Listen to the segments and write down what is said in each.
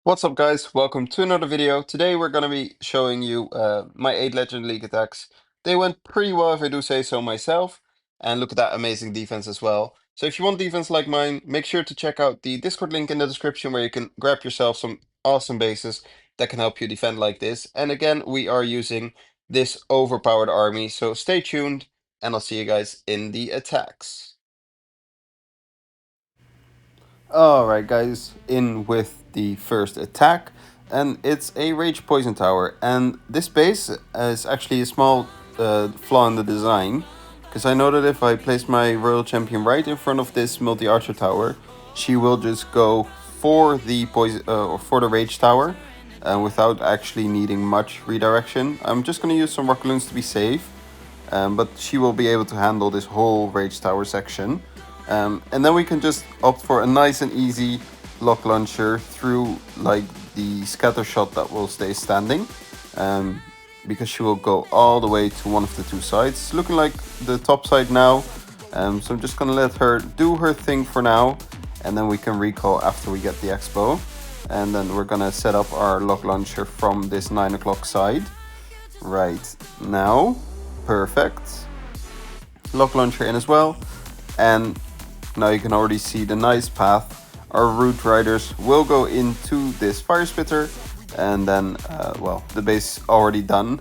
What's up, guys? Welcome to another video. Today we're going to be showing you my 8 Legend League attacks. They went pretty well if I do say so myself. And look at that amazing defense as well. So if you want defense like mine, make sure to check out the Discord link in the description where you can grab yourself some awesome bases that can help you defend like this. And again, we are using this overpowered army. So stay tuned and I'll see you guys in the attacks. Alright guys, in with the first attack, and it's a Rage Poison Tower, and this base is actually a small flaw in the design, because I know that if I place my Royal Champion right in front of this multi-archer tower, she will just go for the poison or for the Rage Tower, without actually needing much redirection. I'm just going to use some Rock Loons to be safe, but she will be able to handle this whole Rage Tower section. And then we can just opt for a nice and easy lock launcher through like the scatter shot that will stay standing, because she will go all the way to one of the two sides. Looking like the top side now, so I'm just gonna let her do her thing for now, and then we can recall after we get the expo. And then we're gonna set up our lock launcher from this 9 o'clock side right now. Perfect. Lock launcher in as well, and now you can already see the nice path. Our Root Riders will go into this Fire Spitter, and then, well, the base already done.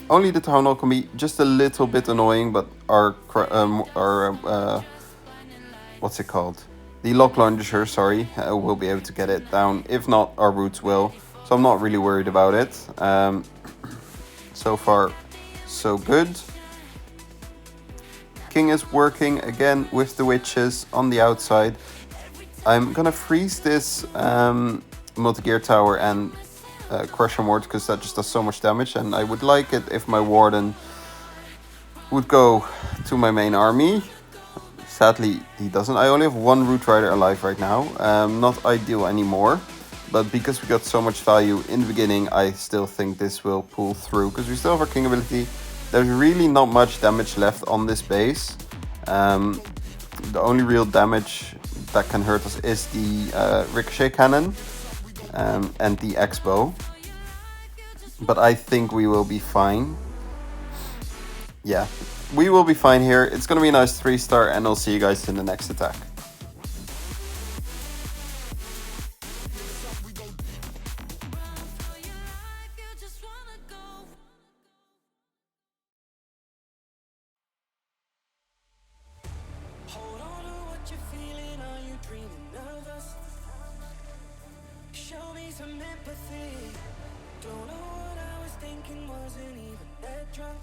Only the Town Hall can be just a little bit annoying, but our what's it called? The Lock Launcher, sorry, will be able to get it down. If not, our Roots will. So I'm not really worried about it. So far, so good. King is working again with the witches on the outside. I'm gonna freeze this multi-gear tower and Crusher Mort, because that just does so much damage, and I would like it if my Warden would go to my main army. Sadly, he doesn't. I only have one Root Rider alive right now. Not ideal anymore, but because we got so much value in the beginning, I still think this will pull through, because we still have our King ability. There's really not much damage left on this base. The only real damage that can hurt us is the Ricochet Cannon and the X-Bow. But I think we will be fine. Yeah, we will be fine here. It's going to be a nice 3-star, and I'll see you guys in the next attack. Hold on to what you're feeling, are you dreaming of us? Show me some empathy. Don't know what I was thinking, wasn't even that drunk.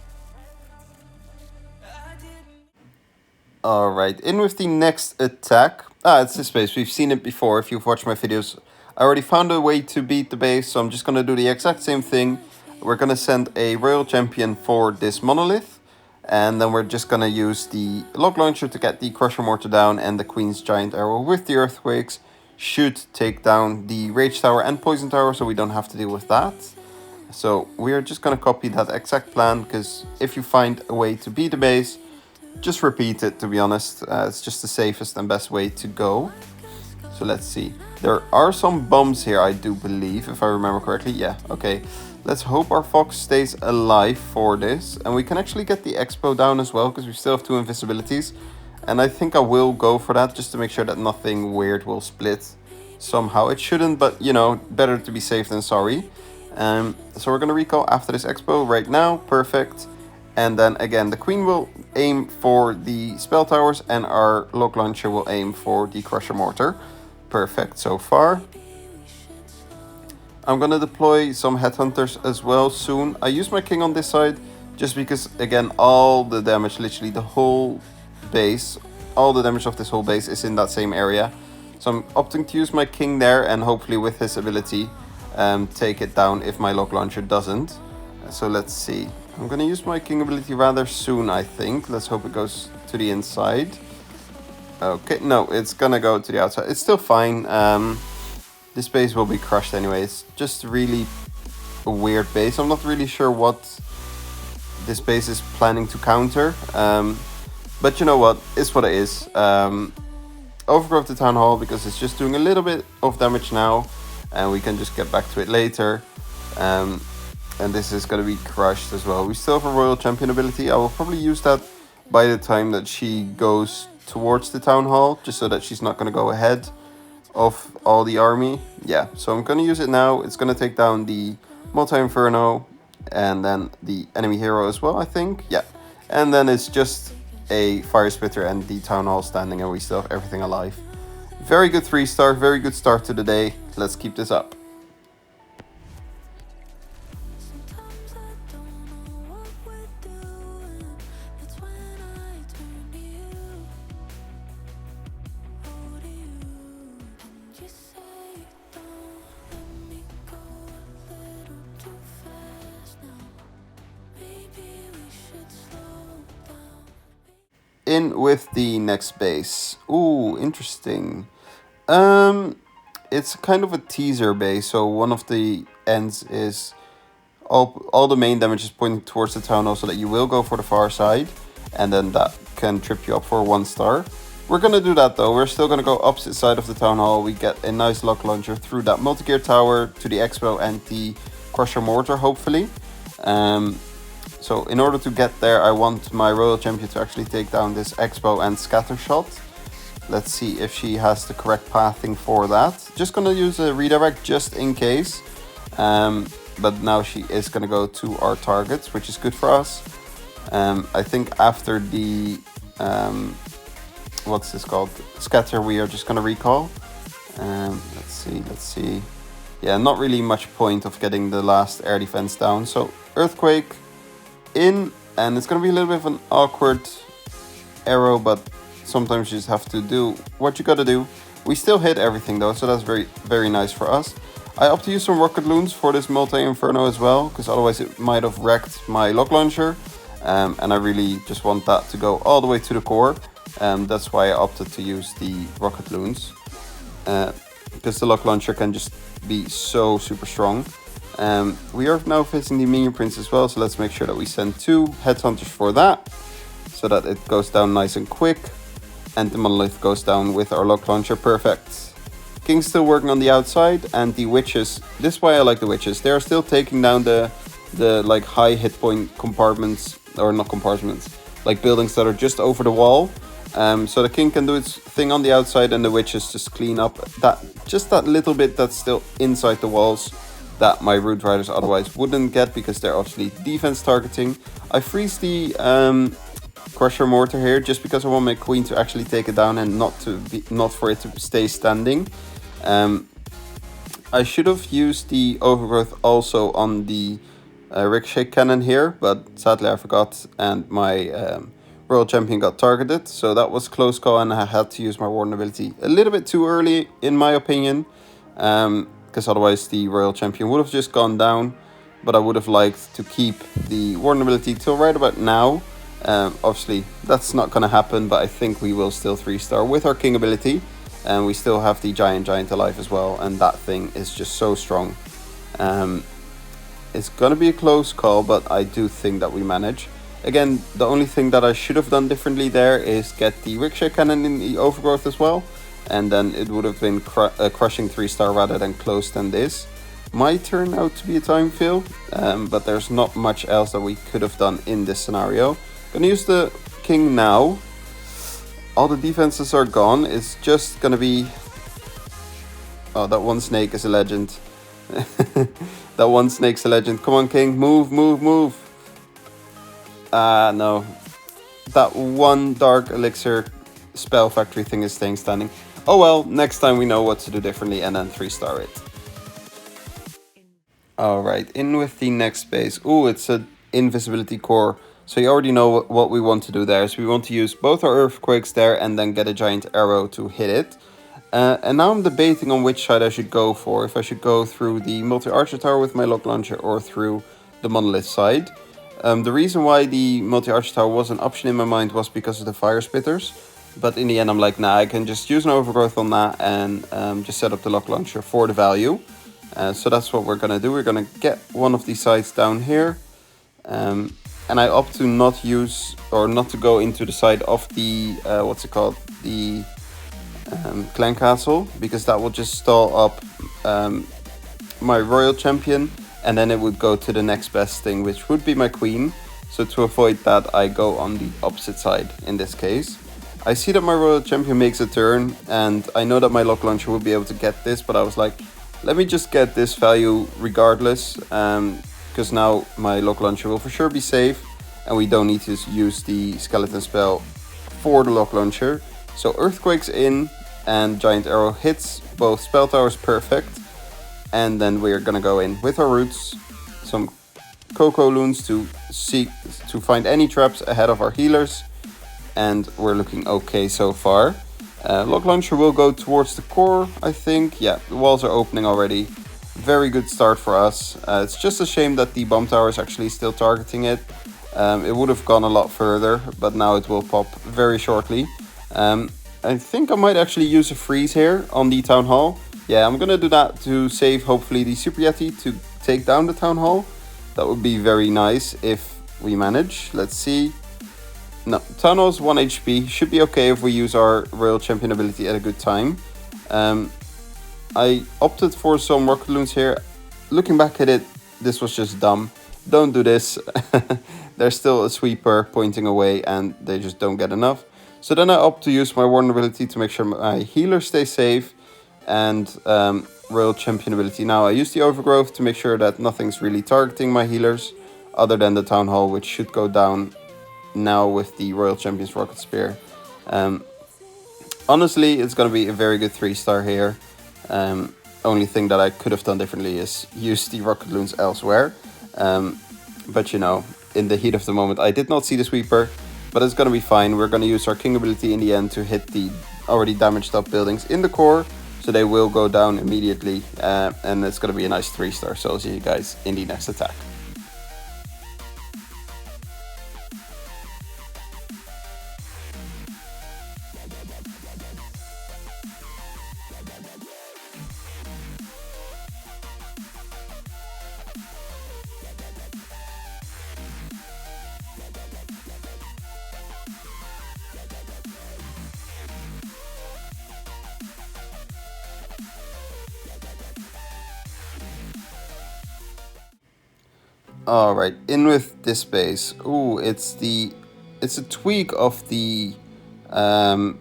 I didn't. Alright, in with the next attack. It's this base. We've seen it before if you've watched my videos. I already found a way to beat the base, so I'm just going to do the exact same thing. We're going to send a Royal Champion for this Monolith. And then we're just going to use the Lock Launcher to get the Crusher Mortar down, and the Queen's Giant Arrow with the Earthquakes should take down the Rage Tower and Poison Tower, so we don't have to deal with that. So we're just going to copy that exact plan, because if you find a way to beat the base, just repeat it, to be honest. It's just the safest and best way to go. So let's see. There are some bombs here, I do believe, if I remember correctly. Yeah, okay. Let's hope our Fox stays alive for this. And we can actually get the Expo down as well, because we still have 2 invisibilities. And I think I will go for that, just to make sure that nothing weird will split somehow. It shouldn't, but, you know, better to be safe than sorry. So we're going to recall after this Expo right now. Perfect. And then again, the Queen will aim for the Spell Towers, and our Lock Launcher will aim for the Crusher Mortar. Perfect so far. I'm gonna deploy some Headhunters as well soon. I use my King on this side just because, again, all the damage, literally the whole base, all the damage of this whole base is in that same area. So I'm opting to use my King there, and hopefully with his ability take it down if my Lock Launcher doesn't. So let's see. I'm gonna use my King ability rather soon, I think. Let's hope it goes to the inside. Okay, no, it's gonna go to the outside. It's still fine. This base will be crushed anyway. It's just really a weird base. I'm not really sure what this base is planning to counter. But you know what? It's what it is. overgrowth the Town Hall because it's just doing a little bit of damage now, and we can just get back to it later. And this is going to be crushed as well. We still have a Royal Champion ability. I will probably use that by the time that she goes towards the Town Hall, just so that she's not going to go ahead of all the army. Yeah, so I'm going to use it now. It's going to take down the Multi-Inferno and then the enemy hero as well, I think. Yeah, and then it's just a Fire Spitter and the Town Hall standing, and we still have everything alive. Very good 3-star, very good start to the day. Let's keep this up. Sometimes I don't know what we're doing. That's when I turn to you. Oh, to you. And you say, don't let me go a little too fast now. Maybe we should slow down. In with the next base. Ooh, interesting. It's kind of a teaser base, so one of the ends is all the main damage is pointing towards the Town Hall, so that you will go for the far side, and then that can trip you up for 1-star. We're gonna do that though. We're still gonna go opposite side of the Town Hall. We get a nice lock launcher through that multi-gear tower to the Expo and the Crusher Mortar, hopefully. So in order to get there, I want my Royal Champion to actually take down this Expo and Scatter Shot. Let's see if she has the correct pathing for that. Just gonna use a redirect just in case. But now she is gonna go to our targets, which is good for us. I think after the what's this called? Scatter, we are just gonna recall. Let's see. Yeah, not really much point of getting the last air defense down. So Earthquake in, and it's gonna be a little bit of an awkward arrow, but sometimes you just have to do what you gotta do. We still hit everything though, so that's very, very nice for us. I opt to use some rocket loons for this multi-inferno as well, because otherwise it might have wrecked my lock launcher, and I really just want that to go all the way to the core. That's why I opted to use the rocket loons, because the lock launcher can just be so super strong. We are now facing the Minion Prince as well, so let's make sure that we send 2 Headhunters for that, so that it goes down nice and quick, and the Monolith goes down with our lock launcher. Perfect. King's still working on the outside, and the Witches, this is why I like the Witches, they are still taking down the like high hit point compartments, or not compartments, like buildings that are just over the wall. So the King can do its thing on the outside, and the Witches just clean up that little bit that's still inside the walls that my Root Riders otherwise wouldn't get, because they're obviously defense targeting. I freeze the Crusher Mortar here just because I want my Queen to actually take it down and not for it to stay standing. I should have used the Overgrowth also on the Ricochet Cannon here, but sadly I forgot, and my Royal Champion got targeted, so that was close call, and I had to use my Warden ability a little bit too early in my opinion, because otherwise the Royal Champion would have just gone down. But I would have liked to keep the Warden ability till right about now. Obviously that's not going to happen, but I think we will still 3-star with our King ability, and we still have the Giant alive as well, and that thing is just so strong. It's going to be a close call, but I do think that we manage. Again, the only thing that I should have done differently there is get the Ricochet Cannon in the Overgrowth as well, and then it would have been crushing 3-star rather than close than this. Might turn out to be a time fail, but there's not much else that we could have done in this scenario. Gonna use the King now. All the defenses are gone. It's just gonna be... Oh, that one snake is a legend. That one snake's a legend. Come on, King. Move. No. That one Dark Elixir Spell Factory thing is staying standing. Oh well, next time we know what to do differently, and then 3-star it. Alright, in with the next base. Ooh, it's an invisibility core. So you already know what we want to do there. So we want to use both our Earthquakes there and then get a giant arrow to hit it. And now I'm debating on which side I should go for. If I should go through the multi-archer tower with my lock launcher or through the monolith side. The reason why the multi-archer tower was an option in my mind was because of the fire spitters. But in the end I'm like, nah, I can just use an overgrowth on that and just set up the lock launcher for the value. So that's what we're going to do. We're going to get one of these sides down here. And I opt to not use, or not to go into the side of the, what's it called? The clan castle, because that will just stall up my royal champion, and then it would go to the next best thing, which would be my queen. So to avoid that, I go on the opposite side in this case. I see that my royal champion makes a turn, and I know that my lock launcher will be able to get this, but I was like, let me just get this value regardless, because now my lock launcher will for sure be safe, and we don't need to use the skeleton spell for the lock launcher. So Earthquake's in, and Giant Arrow hits both spell towers perfect. And then we're gonna go in with our roots, some Coco Loons to find any traps ahead of our healers, and we're looking okay so far. Lock launcher will go towards the core, I think. Yeah, the walls are opening already. Very good start for us. It's just a shame that the bomb tower is actually still targeting it. It would have gone a lot further, but now it will pop very shortly. I think I might actually use a freeze here on the town hall. Yeah, I'm gonna do that to save hopefully the Super Yeti to take down the town hall. That would be very nice if we manage. Let's see. No, town hall's 1 HP. Should be okay if we use our royal champion ability at a good time. I opted for some rocket loons here. Looking back at it, this was just dumb. Don't do this. There's still a sweeper pointing away and they just don't get enough. So then I opt to use my warden ability to make sure my healers stay safe, and royal champion ability. Now I use the overgrowth to make sure that nothing's really targeting my healers other than the town hall, which should go down now with the royal champion's rocket spear. Honestly, it's going to be a very good 3-star here. Only thing that I could have done differently is use the rocket loons elsewhere. But you know, in the heat of the moment, I did not see the sweeper, but it's going to be fine. We're going to use our king ability in the end to hit the already damaged up buildings in the core. So they will go down immediately, and it's going to be a nice 3-star. So I'll see you guys in the next attack. All right, in with this base. Ooh, it's a tweak of the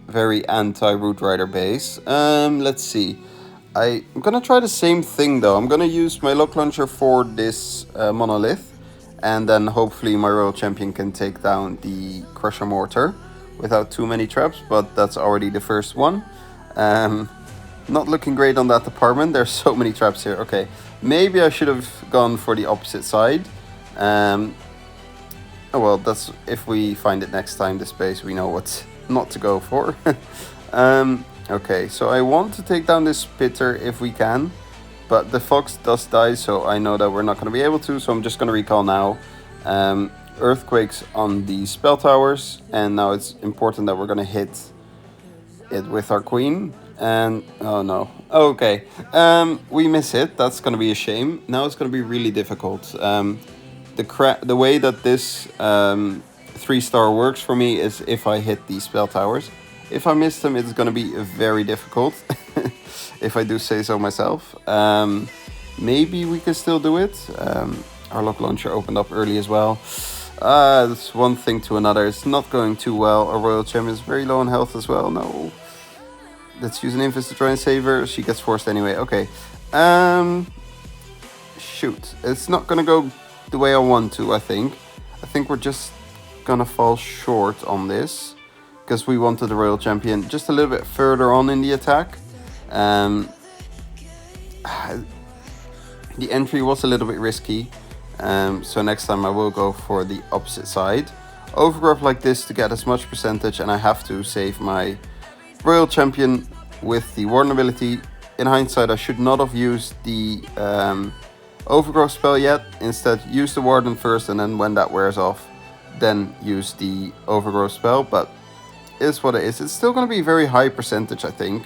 very anti-Root Rider base. Let's see. I'm gonna try the same thing though. I'm gonna use my lock launcher for this monolith, and then hopefully my royal champion can take down the Crusher Mortar without too many traps. But that's already the first one. Not looking great on that department. There's so many traps here. Okay, maybe I should have gone for the opposite side. Oh well, that's if we find it next time, this base, we know what not to go for. Okay, so I want to take down this Spitter if we can, but the Fox does die, so I know that we're not going to be able to, so I'm just going to recall now. Earthquakes on the spell towers, and now it's important that we're going to hit it with our queen. And oh no, okay, we miss it. That's going to be a shame. Now it's going to be really difficult. The way that this 3-star works for me is if I hit these spell towers. If I miss them, it's going to be very difficult, if I do say so myself. Maybe we can still do it. Our lock launcher opened up early as well. It's one thing to another. It's not going too well. Our royal champion is very low on health as well. No. Let's use an Invis to try and save her. She gets forced anyway. Okay. Shoot. It's not going to go the way I want to, I think. I think we're just going to fall short on this, because we wanted the royal champion just a little bit further on in the attack. The entry was a little bit risky. So next time I will go for the opposite side. Overgrowth like this to get as much percentage, and I have to save my royal champion with the warden ability. In hindsight, I should not have used the overgrowth spell yet. Instead, use the warden first, and then when that wears off, then use the overgrowth spell. But it is what it is. It's still going to be very high percentage, I think.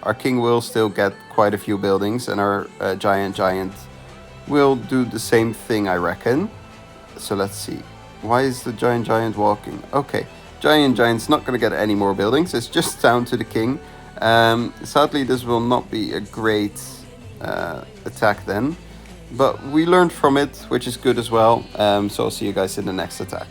Our king will still get quite a few buildings, and our giant will do the same thing, I reckon. So let's see. Why is the giant walking? Okay, giant's not going to get any more buildings. It's just down to the king. Sadly, this will not be a great attack then, but we learned from it, which is good as well. So I'll see you guys in the next attack.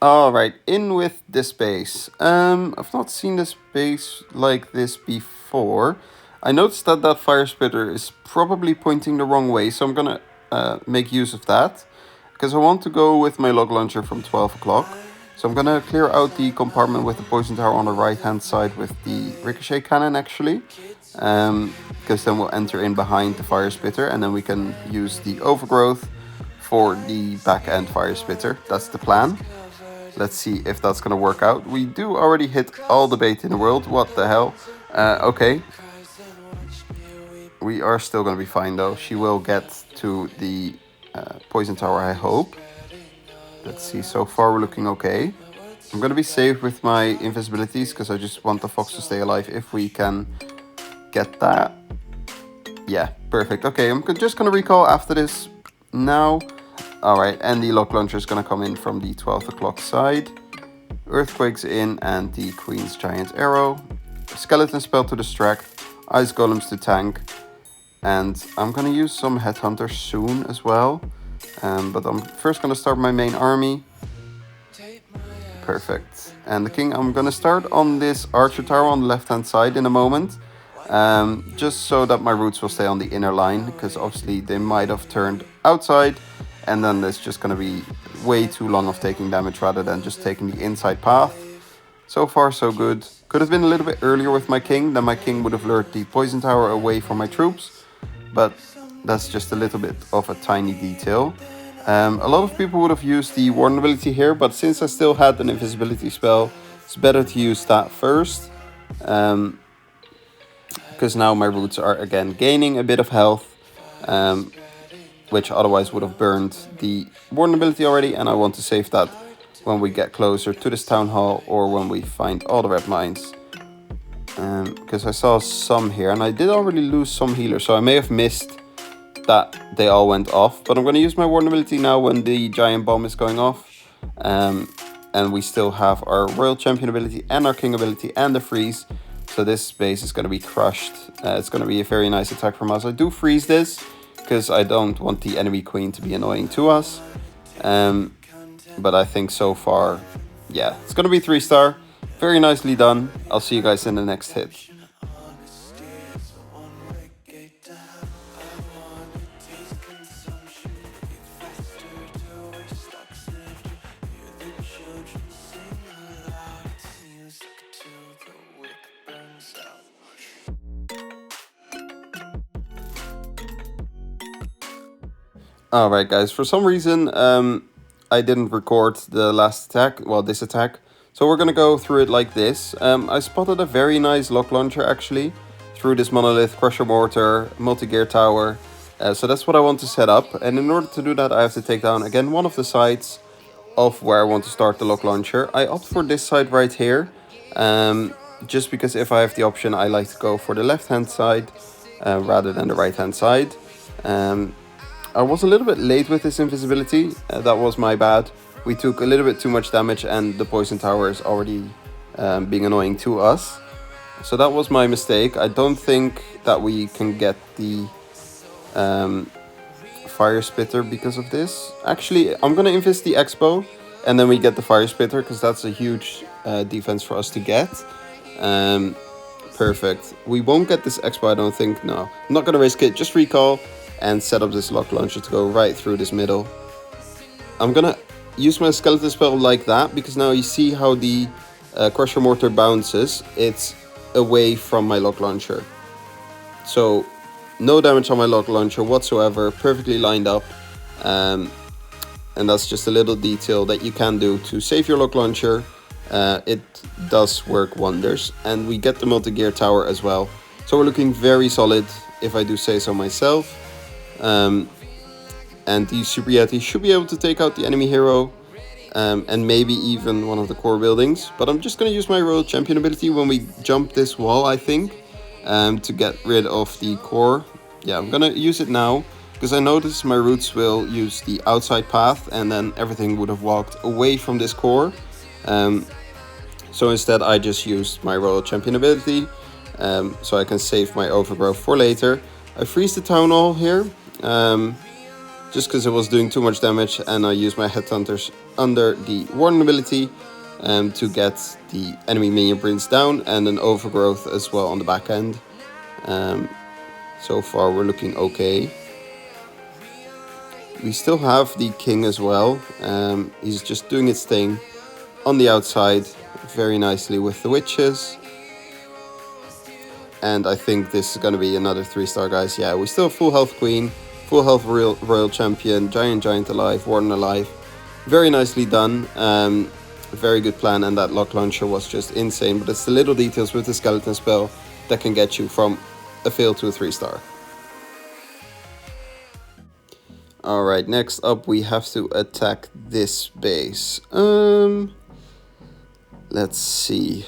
Alright, in with this base. I've not seen this base like this before. I noticed that that fire spitter is probably pointing the wrong way, so I'm gonna make use of that. Because I want to go with my log launcher from 12 o'clock. So I'm gonna clear out the compartment with the poison tower on the right hand side with the ricochet cannon actually. Because then we'll enter in behind the fire spitter and then we can use the overgrowth for the back end fire spitter. That's the plan. Let's see if that's gonna work out. We do already hit all the bait in the world. What the hell? Okay. We are still gonna be fine though. She will get to the poison tower, I hope. Let's see, so far we're looking okay. I'm gonna be safe with my invisibilities because I just want the fox to stay alive if we can get that. Yeah, perfect. Okay, I'm just gonna recall after this now. Alright, and the lock launcher is gonna come in from the 12 o'clock side. Earthquake's in and the Queen's Giant Arrow. Skeleton spell to distract. Ice golems to tank. And I'm gonna use some headhunters soon as well. But I'm first gonna start my main army. Perfect. And the king, I'm gonna start on this archer tower on the left hand side in a moment. Just so that my roots will stay on the inner line, because obviously they might have turned outside. And then there's just gonna be way too long of taking damage rather than just taking the inside path. So far so good. Could have been a little bit earlier with my king, then my king would have lured the poison tower away from my troops. But that's just a little bit of a tiny detail. A lot of people would have used the warden ability here, but since I still had an invisibility spell, it's better to use that first. Because now my roots are again gaining a bit of health. Which otherwise would have burned the warden ability already, and I want to save that when we get closer to this town hall or when we find all the red mines. Because I saw some here, and I did already lose some healers, so I may have missed that they all went off. But I'm going to use my warden ability now when the giant bomb is going off. And we still have our royal champion ability and our king ability and the freeze. So this base is going to be crushed. It's going to be a very nice attack from us. I do freeze this because I don't want the enemy queen to be annoying to us. But I think so far, yeah, it's going to be 3-star. Very nicely done. I'll see you guys in the next hit. Alright guys, for some reason I didn't record the last attack, well this attack. So we're gonna go through it like this. I spotted a very nice lock launcher actually through this monolith, crusher mortar, multi-gear tower. So that's what I want to set up, and in order to do that I have to take down again one of the sides of where I want to start the lock launcher. I opt for this side right here, just because if I have the option I like to go for the left hand side rather than the right hand side. I was a little bit late with this invisibility, that was my bad. We took a little bit too much damage and the poison tower is already being annoying to us. So that was my mistake. I don't think that we can get the fire spitter because of this. Actually, I'm gonna invis the expo and then we get the fire spitter because that's a huge defense for us to get. Perfect. We won't get this expo, I don't think, no. I'm not gonna risk it, just recall and set up this lock launcher to go right through this middle. I'm gonna use my skeleton spell like that because now you see how the crusher mortar bounces. It's away from my lock launcher. So no damage on my lock launcher whatsoever, perfectly lined up. And that's just a little detail that you can do to save your lock launcher. It does work wonders. And we get the multi-gear tower as well. So we're looking very solid, if I do say so myself. And the Super Yeti should be able to take out the enemy hero, and maybe even one of the core buildings. But I'm just going to use my Royal Champion ability when we jump this wall, I think, to get rid of the core yeah, I'm gonna use it now because I noticed my roots will use the outside path and then everything would have walked away from this core. So instead I just used my Royal Champion ability, so I can save my overgrowth for later. I freeze the Town Hall here, just because it was doing too much damage, and I use my Headhunters under the Warden ability to get the enemy minion prints down, and an overgrowth as well on the back end. So far we're looking okay. We still have the king as well. He's just doing its thing on the outside very nicely with the witches. And I think this is going to be another 3-star, guys. Yeah, we still have full health queen, full health royal champion, giant alive, warden alive. Very nicely done. Very good plan, and that lock launcher was just insane. But it's the little details with the skeleton spell that can get you from a fail to a 3-star. Alright, next up we have to attack this base. Let's see.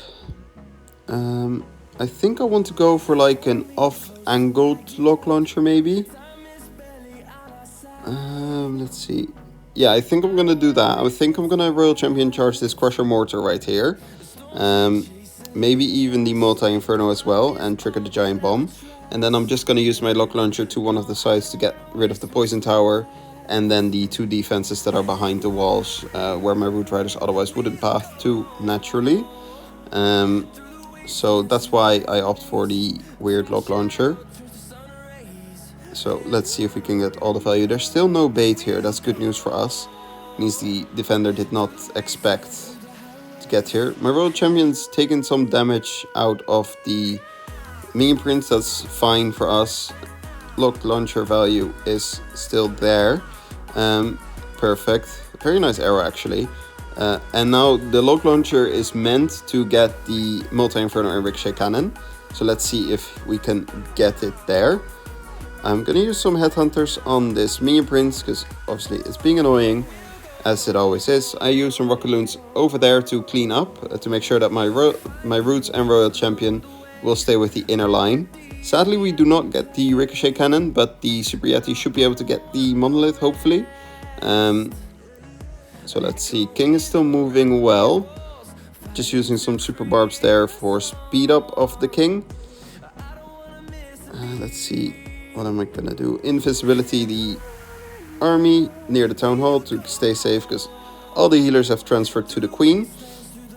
I think I want to go for like an off-angled lock launcher maybe. Let's see. Yeah, I think I'm gonna do that. I think I'm gonna Royal Champion charge this Crusher Mortar right here. Maybe even the Multi-Inferno as well, and trigger the Giant Bomb. And then I'm just gonna use my lock launcher to one of the sides to get rid of the Poison Tower, and then the 2 defenses that are behind the walls, where my Root Riders otherwise wouldn't path to naturally. So that's why I opt for the weird lock launcher. So let's see if we can get all the value. There's still no bait here. That's good news for us. Means the defender did not expect to get here. My Royal Champion's taken some damage out of the minion prints. That's fine for us. Lock launcher value is still there. Perfect. Very nice arrow actually. And now the lock launcher is meant to get the Multi-Inferno and Ricochet Cannon. So let's see if we can get it there. I'm gonna use some Headhunters on this minion prince because obviously it's being annoying, as it always is. I use some Rocket Loons over there to clean up, to make sure that my Roots and Royal Champion will stay with the inner line. Sadly, we do not get the Ricochet Cannon, but the Super Yeti should be able to get the Monolith, hopefully. So let's see, King is still moving well. Just using some Super Barbs there for speed up of the King. Let's see, what am I gonna do? Invisibility the army near the Town Hall to stay safe, because all the healers have transferred to the Queen.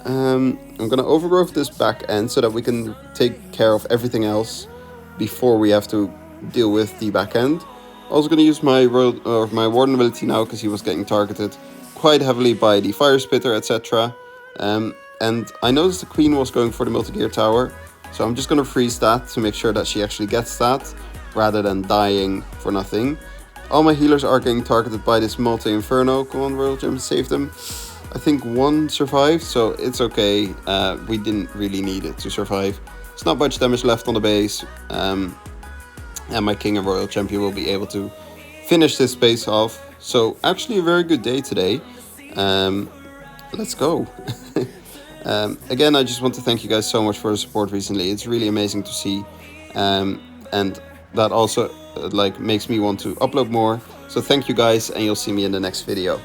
I'm gonna overgrowth this back end so that we can take care of everything else before we have to deal with the back end. Also gonna use my Warden ability now because he was getting targeted quite heavily by the Fire Spitter, etc. And I noticed the Queen was going for the Multi-Gear Tower, so I'm just gonna freeze that to make sure that she actually gets that, rather than dying for nothing. All my healers are getting targeted by this Multi-Inferno. Come on, Royal Gem, save them. I think one survived, so it's okay. We didn't really need it to survive. There's not much damage left on the base. And my King and Royal Champion will be able to finish this base off. So actually a very good day today. Let's go. Again, I just want to thank you guys so much for the support recently. It's really amazing to see. And that also makes me want to upload more. So thank you guys, and you'll see me in the next video.